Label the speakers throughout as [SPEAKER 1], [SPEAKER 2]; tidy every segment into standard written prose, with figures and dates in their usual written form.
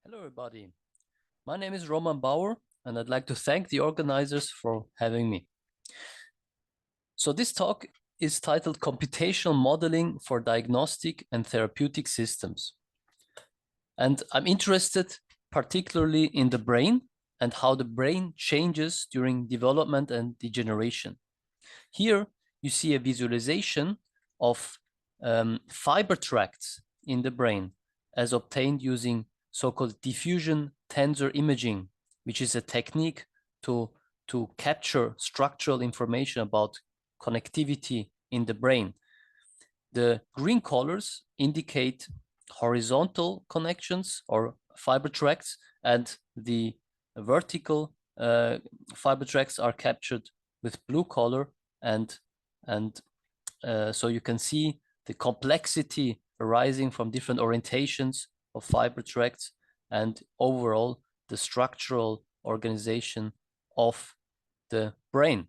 [SPEAKER 1] Hello everybody, my name is Roman Bauer and I'd like to thank the organizers for having me. So this talk is titled Computational Modeling for Diagnostic and Therapeutic Systems. And I'm interested particularly in the brain and how the brain changes during development and degeneration. Here you see a visualization of fiber tracts in the brain as obtained using so-called diffusion tensor imaging, which is a technique to capture structural information about connectivity in the brain. The green colors indicate horizontal connections or fiber tracts, and the vertical fiber tracts are captured with blue color, and so you can see the complexity arising from different orientations of fiber tracts and overall the structural organization of the brain.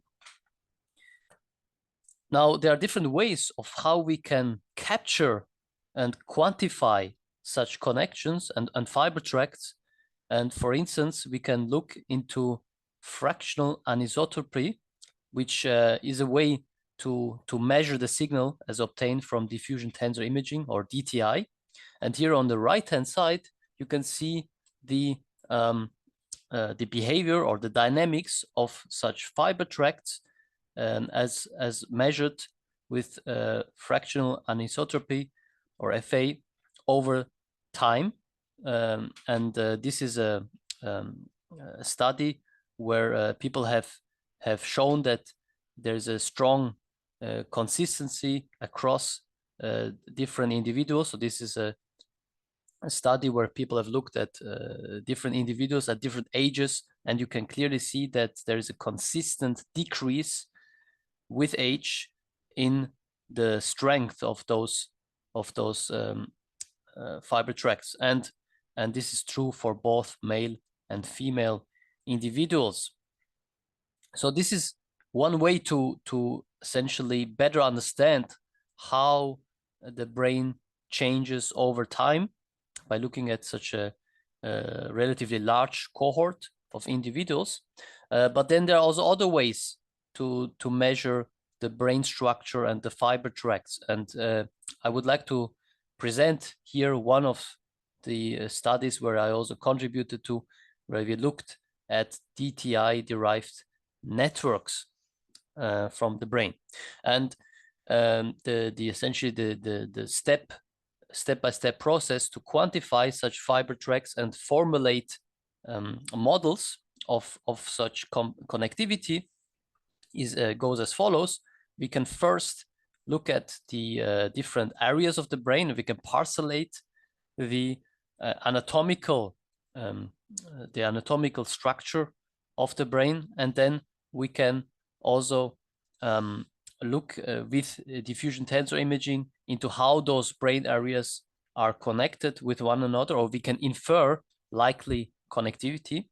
[SPEAKER 1] Now, there are different ways of how we can capture and quantify such connections and fiber tracts. And for instance, we can look into fractional anisotropy, which is a way to measure the signal as obtained from diffusion tensor imaging, or DTI. And here on the right-hand side, you can see the behavior or the dynamics of such fiber tracts as measured with fractional anisotropy, or FA, over time. This is a study where people have shown that there's a strong consistency across different individuals. So this is a study where people have looked at different individuals at different ages, and you can clearly see that there is a consistent decrease with age in the strength of those fiber tracts, and this is true for both male and female individuals. So this is one way to essentially better understand how the brain changes over time by looking at such a relatively large cohort of individuals. But then there are also other ways to measure the brain structure and the fiber tracts. And I would like to present here one of the studies where I also contributed to, where we looked at DTI-derived networks from the brain. And essentially the step-by-step process to quantify such fiber tracts and formulate models of such connectivity goes as follows. We can first look at the different areas of the brain. We can parcellate the anatomical structure of the brain, and then we can also look with diffusion tensor imaging into how those brain areas are connected with one another, or we can infer likely connectivity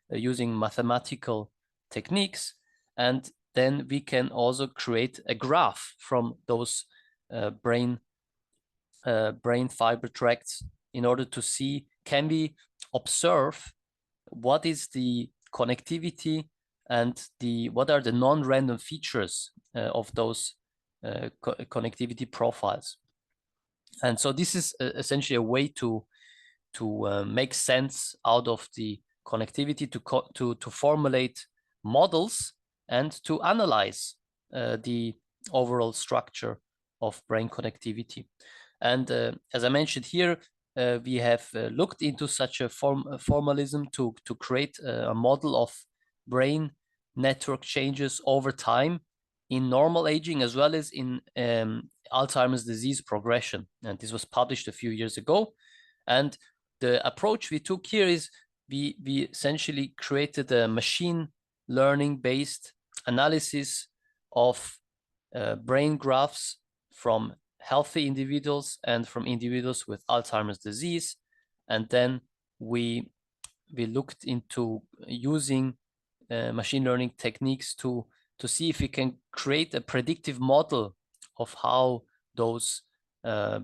[SPEAKER 1] using mathematical techniques. And then we can also create a graph from those brain fiber tracts in order to see, can we observe what is the connectivity and what are the non-random features of those connectivity profiles. And so this is essentially a way to make sense out of the connectivity, to formulate models and to analyze the overall structure of brain connectivity. And as I mentioned here, we have looked into such a formalism to create a model of brain network changes over time in normal aging as well as in Alzheimer's disease progression. And this was published a few years ago. And the approach we took here is we essentially created a machine learning based analysis of brain graphs from healthy individuals and from individuals with Alzheimer's disease. And then we looked into using machine learning techniques to see if we can create a predictive model of how those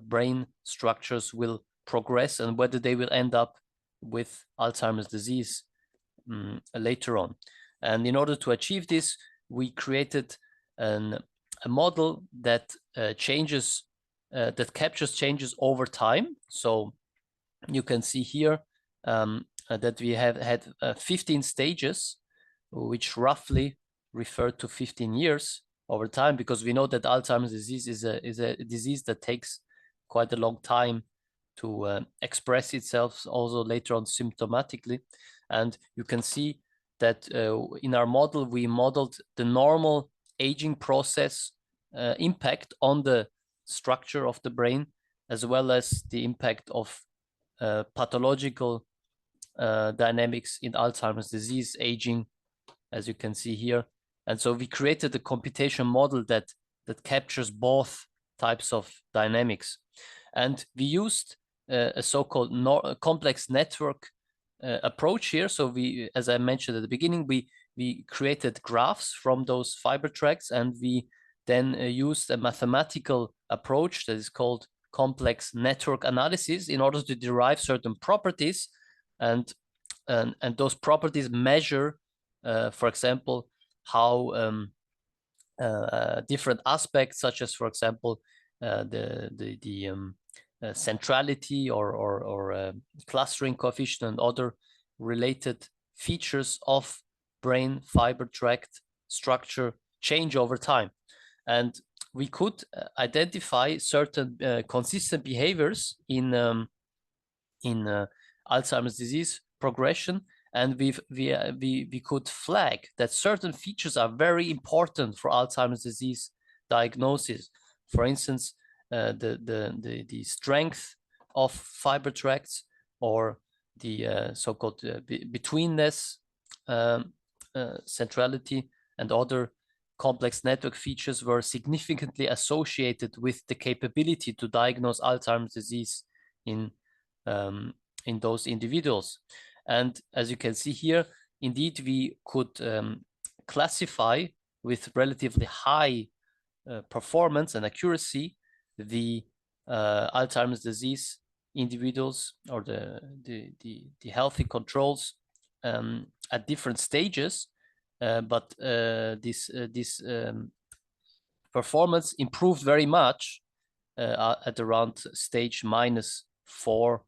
[SPEAKER 1] brain structures will progress and whether they will end up with Alzheimer's disease later on. And in order to achieve this, we created a model that changes, that captures changes over time. So you can see here that we have had 15 stages, which roughly refer to 15 years over time, because we know that Alzheimer's disease is a disease that takes quite a long time to express itself also later on symptomatically. And you can see that in our model, we modeled the normal aging process impact on the structure of the brain, as well as the impact of pathological dynamics in Alzheimer's disease aging, as you can see here. And so we created a computation model that captures both types of dynamics. And we used a so-called complex network approach here. So we, as I mentioned at the beginning, we created graphs from those fiber tracks, and we then used a mathematical approach that is called complex network analysis in order to derive certain properties, and those properties measure, for example, how different aspects, such as, for example, the centrality or clustering coefficient and other related features of brain fiber tract structure change over time. And we could identify certain consistent behaviors in Alzheimer's disease progression, and we could flag that certain features are very important for Alzheimer's disease diagnosis. For instance, the strength of fiber tracts, or the so-called betweenness, centrality, and other complex network features were significantly associated with the capability to diagnose Alzheimer's disease in those individuals. And as you can see here, indeed, we could classify with relatively high performance and accuracy the Alzheimer's disease individuals, or the healthy controls at different stages, but this performance improved very much at around stage -4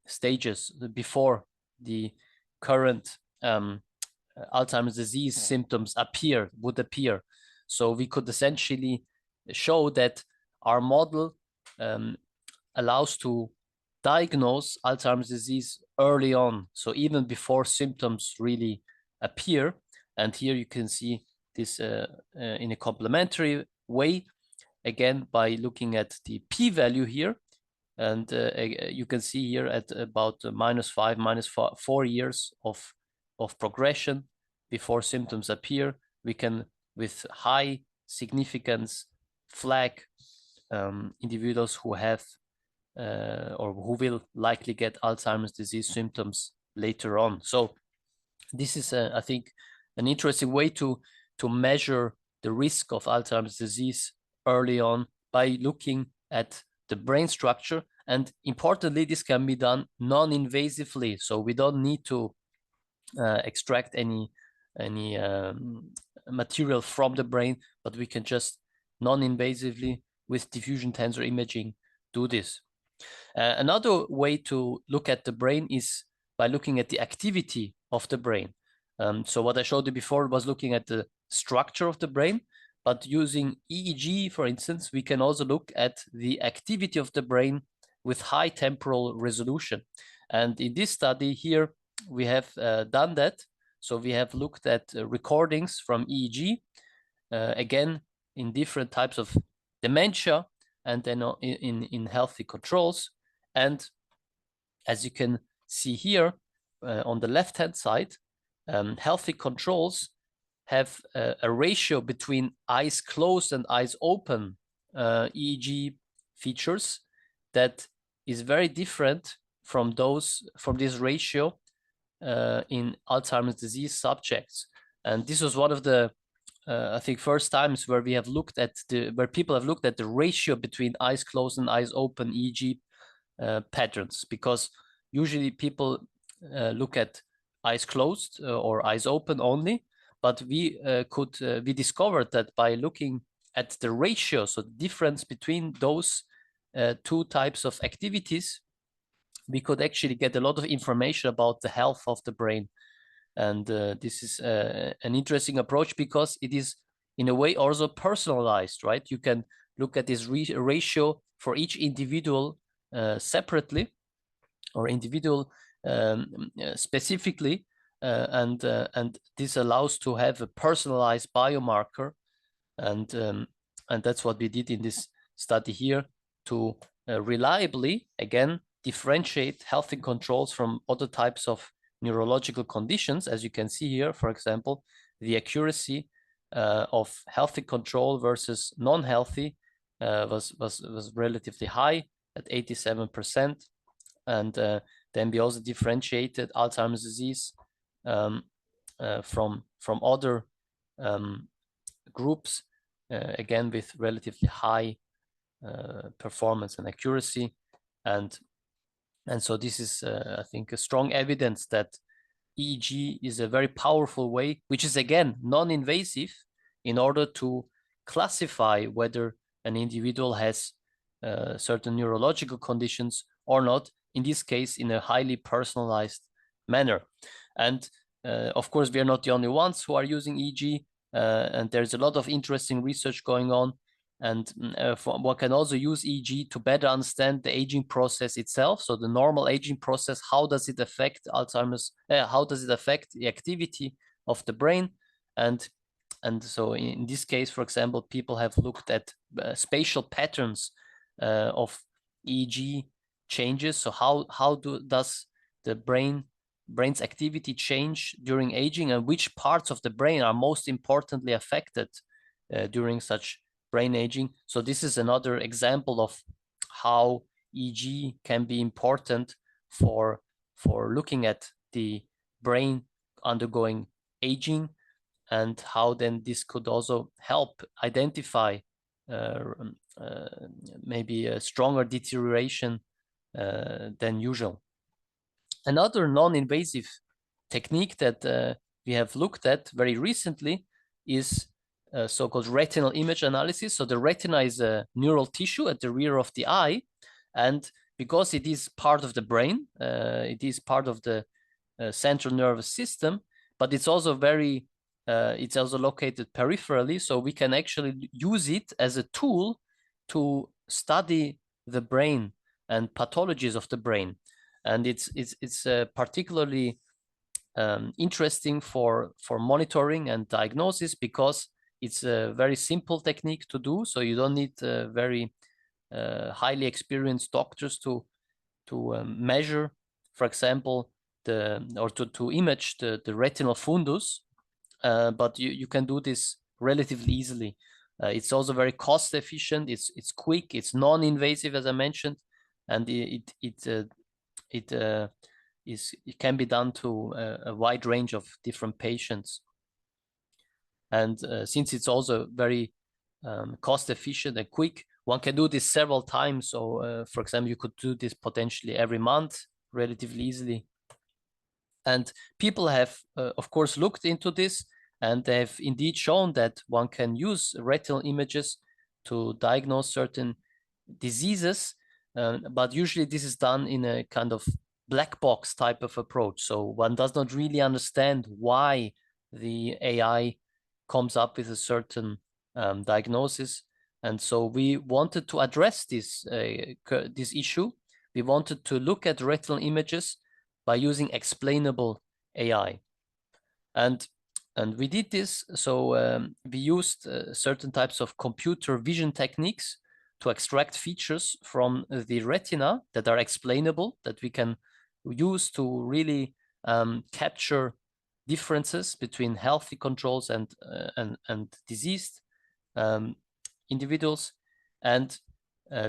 [SPEAKER 1] stages before the current Alzheimer's disease symptoms would appear. So we could essentially show that our model allows to diagnose Alzheimer's disease early on, so even before symptoms really appear. And here you can see this in a complementary way, again, by looking at the p-value here. And you can see here at about -5, -4 years of progression before symptoms appear, we can, with high significance, flag individuals who have or who will likely get Alzheimer's disease symptoms later on. So this is, I think, an interesting way to measure the risk of Alzheimer's disease early on by looking at the brain structure. And importantly, this can be done non-invasively. So we don't need to extract any material from the brain, but we can just non-invasively with diffusion tensor imaging do this. Another way to look at the brain is by looking at the activity of the brain. So what I showed you before was looking at the structure of the brain, but using EEG, for instance, we can also look at the activity of the brain with high temporal resolution. And in this study here, we have done that. So we have looked at recordings from EEG, again, in different types of dementia, and then in healthy controls. And as you can see here on the left-hand side, healthy controls have a ratio between eyes closed and eyes open EEG features that is very different from this ratio in Alzheimer's disease subjects. And this was one of the I think first times where we have looked at where people have looked at the ratio between eyes closed and eyes open EEG patterns, because usually people look at eyes closed or eyes open only, but we discovered that by looking at the ratio, so the difference between those two types of activities, we could actually get a lot of information about the health of the brain. And this is an interesting approach because it is in a way also personalized, right? You can look at this ratio for each individual separately, or individual specifically, and this allows to have a personalized biomarker, and that's what we did in this study here, to reliably, again, differentiate healthy controls from other types of neurological conditions. As you can see here, for example, the accuracy of healthy control versus non-healthy was relatively high at 87%. And then we also differentiated Alzheimer's disease from other groups, again with relatively high performance and accuracy, and so this is I think a strong evidence that EEG is a very powerful way, which is again non-invasive, in order to classify whether an individual has certain neurological conditions or not, in this case in a highly personalized manner. And of course, we are not the only ones who are using EEG, and there's a lot of interesting research going on. And one can also use EEG to better understand the aging process itself. So the normal aging process, how does it affect Alzheimer's? How does it affect the activity of the brain? And so in this case, for example, people have looked at spatial patterns of EEG changes. So how does the brain's activity change during aging, and which parts of the brain are most importantly affected during such brain aging? So this is another example of how EEG can be important for looking at the brain undergoing aging, and how then this could also help identify maybe a stronger deterioration than usual. Another non-invasive technique that we have looked at very recently is so-called retinal image analysis. So the retina is a neural tissue at the rear of the eye, and because it is part of the brain, it is part of the central nervous system, but it's also it's also located peripherally, so we can actually use it as a tool to study the brain and pathologies of the brain. And it's particularly interesting for monitoring and diagnosis, because it's a very simple technique to do. So you don't need very highly experienced doctors to measure, for example, to image the retinal fundus, but you can do this relatively easily. It's also very cost efficient. It's quick. It's non-invasive, as I mentioned, and it can be done to a wide range of different patients. And since it's also very cost efficient and quick, one can do this several times. So for example, you could do this potentially every month relatively easily. And people have, of course, looked into this, and they have indeed shown that one can use retinal images to diagnose certain diseases, but usually this is done in a kind of black box type of approach. So one does not really understand why the AI comes up with a certain diagnosis. And so we wanted to address this issue. We wanted to look at retinal images by using explainable AI. And we did this. So we used certain types of computer vision techniques to extract features from the retina that are explainable, that we can use to really capture differences between healthy controls and diseased individuals. And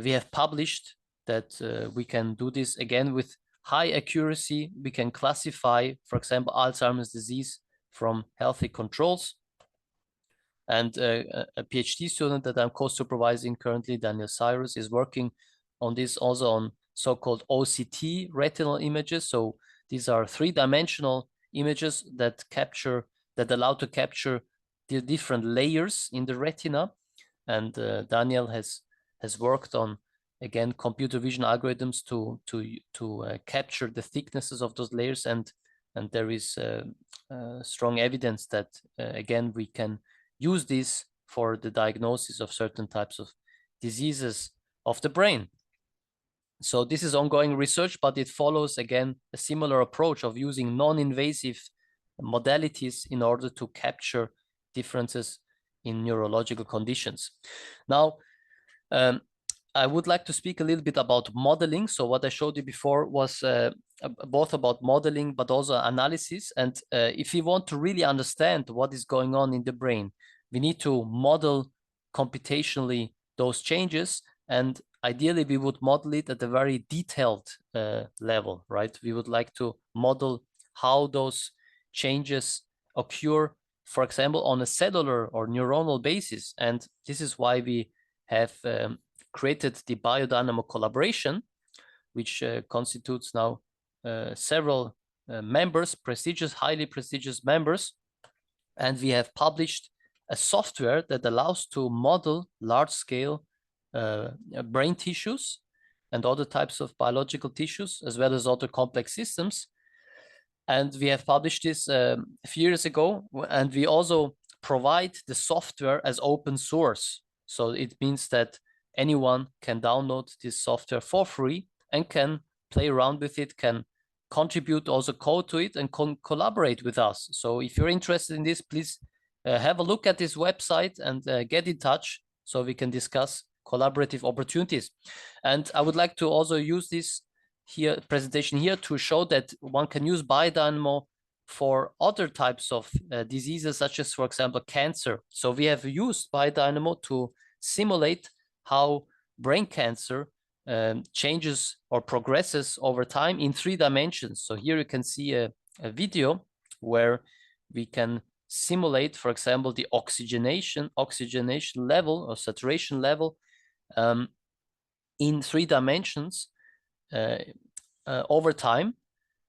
[SPEAKER 1] we have published that we can do this again with high accuracy. We can classify, for example, Alzheimer's disease from healthy controls. And a PhD student that I'm co-supervising currently, Daniel Cyrus, is working on this also on so-called OCT retinal images. So these are three-dimensional images that allow to capture the different layers in the retina. And Daniel has worked on, again, computer vision algorithms to capture the thicknesses of those layers, and there is strong evidence that again we can use this for the diagnosis of certain types of diseases of the brain. So this is ongoing research, but it follows, again, a similar approach of using non-invasive modalities in order to capture differences in neurological conditions. Now, I would like to speak a little bit about modeling. So what I showed you before was both about modeling, but also analysis. And if you want to really understand what is going on in the brain, we need to model computationally those changes. And ideally, we would model it at a very detailed level, right? We would like to model how those changes occur, for example, on a cellular or neuronal basis. And this is why we have created the biodynamo collaboration, which constitutes now several members, highly prestigious members. And we have published a software that allows to model large-scale brain tissues and other types of biological tissues, as well as other complex systems. And we have published this a few years ago, and we also provide the software as open source. So it means that anyone can download this software for free and can play around with it, can contribute also code to it, and collaborate with us. So if you're interested in this, please have a look at this website and get in touch so we can discuss collaborative opportunities. And I would like to also use this presentation here to show that one can use biodynamo for other types of diseases, such as, for example, cancer. So we have used biodynamo to simulate how brain cancer changes or progresses over time in 3 dimensions. So here you can see a video where we can simulate, for example, the oxygenation level or saturation level in 3 dimensions over time.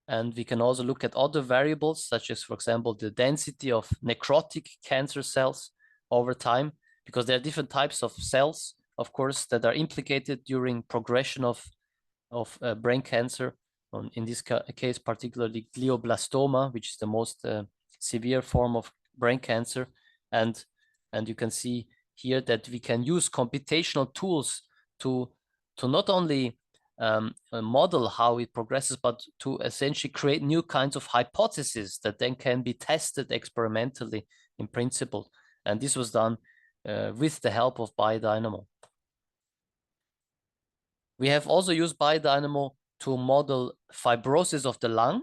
[SPEAKER 1] And we can also look at other variables, such as, for example, the density of necrotic cancer cells over time, because there are different types of cells, of course, that are implicated during progression of brain cancer. In this case, particularly glioblastoma, which is the most severe form of brain cancer. And you can see here that we can use computational tools to not only model how it progresses, but to essentially create new kinds of hypotheses that then can be tested experimentally in principle. And this was done with the help of biodynamo. We have also used biodynamo to model fibrosis of the lung,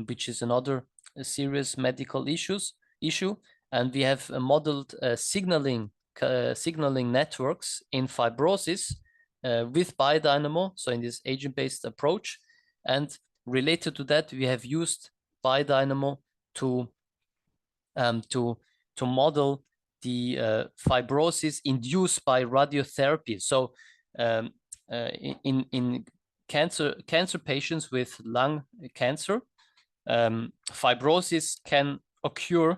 [SPEAKER 1] which is another serious medical issue. And we have modeled signaling networks in fibrosis with biodynamo, so in this agent-based approach. And related to that, we have used biodynamo to model the fibrosis induced by radiotherapy. So in cancer patients with lung cancer, fibrosis can occur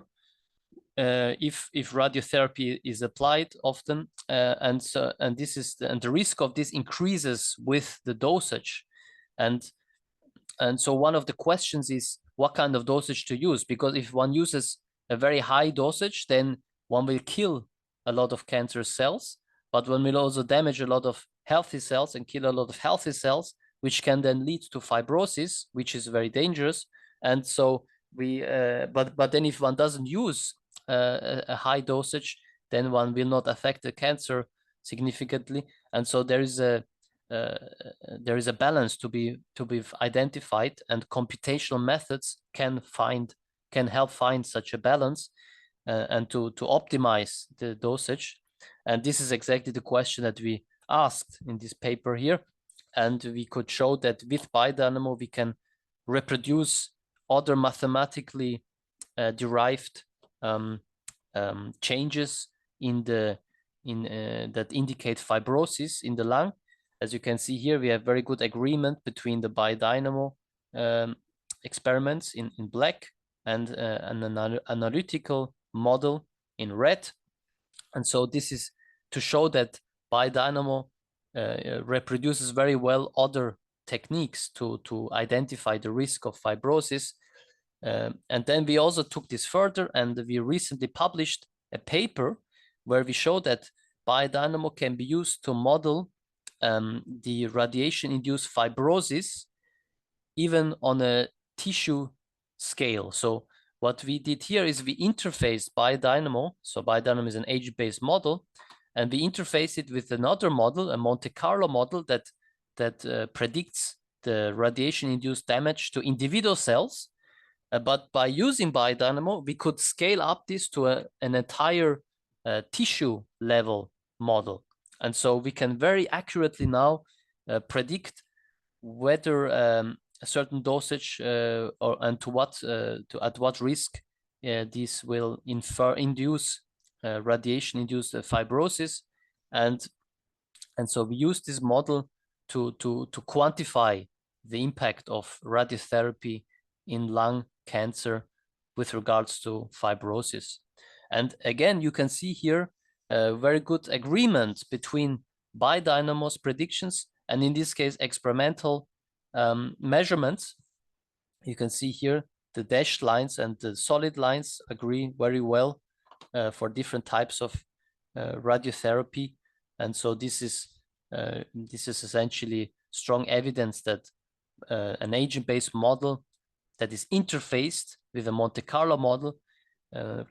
[SPEAKER 1] if radiotherapy is applied often, and the risk of this increases with the dosage, and so one of the questions is what kind of dosage to use, because if one uses a very high dosage, then one will kill a lot of cancer cells, but one will also damage a lot of healthy cells and kill a lot of healthy cells, which can then lead to fibrosis, which is very dangerous. And so but then if one doesn't use a high dosage, then one will not affect the cancer significantly. And so there is a balance to be identified, and computational methods can help find such a balance and to optimize the dosage. And this is exactly the question that we asked in this paper here. And we could show that with biodynamo we can reproduce other mathematically derived changes that indicate fibrosis in the lung, As you can see here, we have very good agreement between the biodynamo experiments in black and an analytical model in red. And so this is to show that biodynamo reproduces very well other techniques to identify the risk of fibrosis. And then we also took this further, and we recently published a paper where we show that biodynamo can be used to model the radiation-induced fibrosis even on a tissue scale. So what we did here is we interfaced biodynamo. So biodynamo is an agent-based model, and we interface it with another model, a Monte Carlo model that predicts the radiation-induced damage to individual cells. But by using biodynamo, we could scale up this to an entire tissue level model. And so we can very accurately now predict whether a certain dosage and at what risk this will induce radiation-induced fibrosis, and so we use this model to quantify the impact of radiotherapy in lung cancer with regards to fibrosis. And again, you can see here a very good agreement between biodynamo's predictions and, in this case, experimental measurements. You can see here the dashed lines and the solid lines agree very well for different types of radiotherapy. And so this is essentially strong evidence that an agent-based model that is interfaced with a Monte Carlo model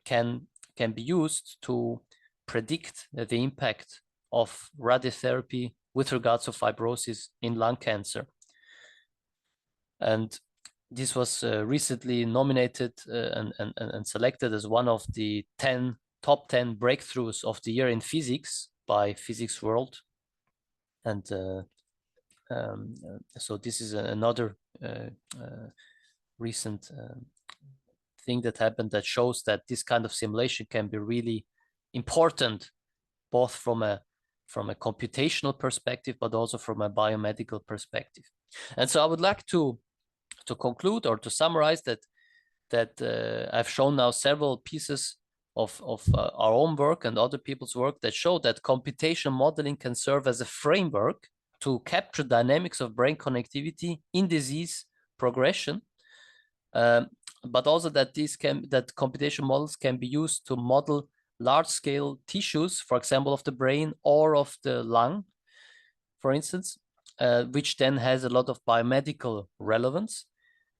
[SPEAKER 1] can be used to predict the impact of radiotherapy with regards to fibrosis in lung cancer. And this was recently nominated and selected as one of the top 10 breakthroughs of the year in physics by Physics World. And so this is another recent thing that happened that shows that this kind of simulation can be really important, both from a computational perspective, but also from a biomedical perspective. And so I would like to conclude or to summarize that I've shown now several pieces of our own work and other people's work that show that computational modeling can serve as a framework to capture dynamics of brain connectivity in disease progression, but also that computational models can be used to model large-scale tissues, for example, of the brain or of the lung, for instance, which then has a lot of biomedical relevance.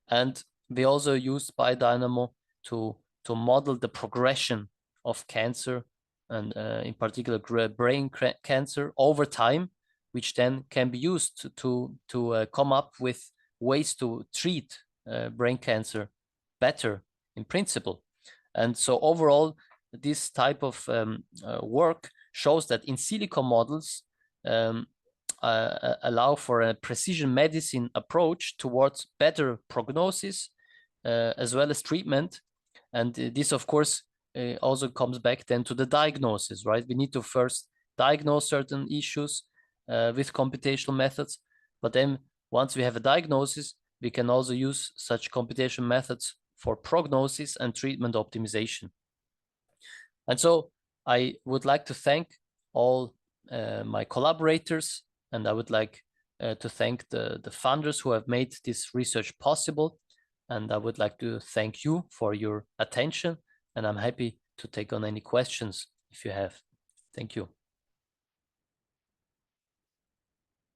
[SPEAKER 1] And we also used biodynamo to model the progression of cancer, and in particular brain cancer over time, which then can be used to come up with ways to treat brain cancer better in principle. And so overall, this type of work shows that in silico models allow for a precision medicine approach towards better prognosis as well as treatment. And this, of course, also comes back then to the diagnosis, right? We need to first diagnose certain issues with computational methods, but then once we have a diagnosis, we can also use such computational methods for prognosis and treatment optimization. And so I would like to thank all my collaborators, and I would like to thank the funders who have made this research possible. And I would like to thank you for your attention, and I'm happy to take on any questions if you have. Thank you.